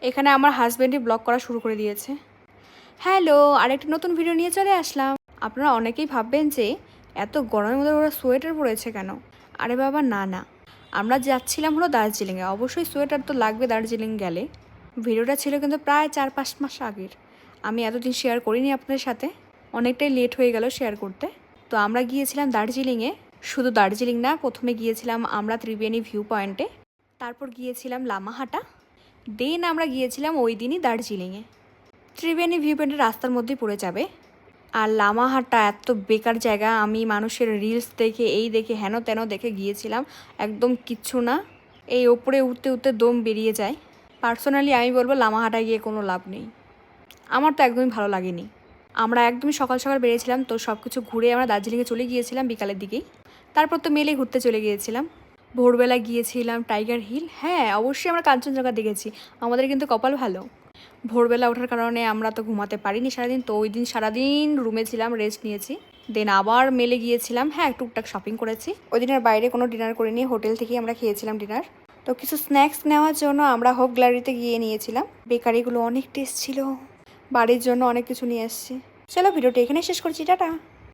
এখানে আমার হাজব্যান্ডই ব্লগ করা শুরু করে দিয়েছে। হ্যালো, আরেকটি নতুন ভিডিও নিয়ে চলে আসলাম। আপনারা অনেকেই ভাববেন যে এত গরমের মধ্যে ওরা সোয়েটার পরেছে কেন। আরে বাবা না না, আমরা যাচ্ছিলাম হলো দার্জিলিংয়ে। অবশ্যই সোয়েটার তো লাগবে দার্জিলিং গেলে। ভিডিওটা ছিল কিন্তু প্রায় 4-5 মাস আগের। আমি এতদিন শেয়ার করিনি আপনাদের সাথে, অনেকটাই লেট হয়ে গেল শেয়ার করতে। তো আমরা গিয়েছিলাম দার্জিলিংয়ে। শুধু দার্জিলিং না, প্রথমে গিয়েছিলাম আমরা ত্রিবেণী ভিউ পয়েন্টে, তারপর গিয়েছিলাম লামাহাটা, দেন আমরা গিয়েছিলাম ওই দিনই দার্জিলিংয়ে। ত্রিবেণী ভিউ পয়েন্টের রাস্তার মধ্যেই পড়ে যাবে। আর লামাহাটটা এত বেকার জায়গা, আমি মানুষের রিলস দেখে এই দেখে হেন তেন দেখে গিয়েছিলাম, একদম কিচ্ছু না। এই ওপরে উঠতে উঠতে দম বেরিয়ে যায়। পার্সোনালি আমি বলবো লামাহাটায় গিয়ে কোনো লাভ নেই, আমার তো একদমই ভালো লাগেনি। আমরা একদমই সকাল সকাল বেরিয়েছিলাম, তো সব কিছু ঘুরে আমরা দার্জিলিংয়ে চলে গিয়েছিলাম বিকালের দিকেই। তারপর তো মেলে ঘুরতে চলে গিয়েছিলাম। ভোরবেলা গিয়েছিলাম টাইগার হিল। হ্যাঁ, অবশ্যই আমরা কাঞ্চনজঙ্ঘা দেখেছি, আমাদের কিন্তু কপাল ভালো। ভোরবেলা ওঠার কারণে আমরা তো ঘুমাতে পারিনি সারাদিন, তো ওই দিন সারাদিন রুমে ছিলাম, রেস্ট নিয়েছি। দেন আবার মেলে গিয়েছিলাম। হ্যাঁ, টুকটাক শপিং করেছি। ওই দিনের বাইরে কোনো ডিনার করিনি, হোটেল থেকেই আমরা খেয়েছিলাম ডিনার। তো কিছু স্ন্যাক্স নেওয়ার জন্য আমরা হোপ গ্যালারিতে গিয়ে নিয়েছিলাম। বেকারিগুলো অনেক টেস্ট ছিল, বাড়ির জন্য অনেক কিছু নিয়ে এসেছি। চলো ভিডিওটা এখানে শেষ করছি, টাটা।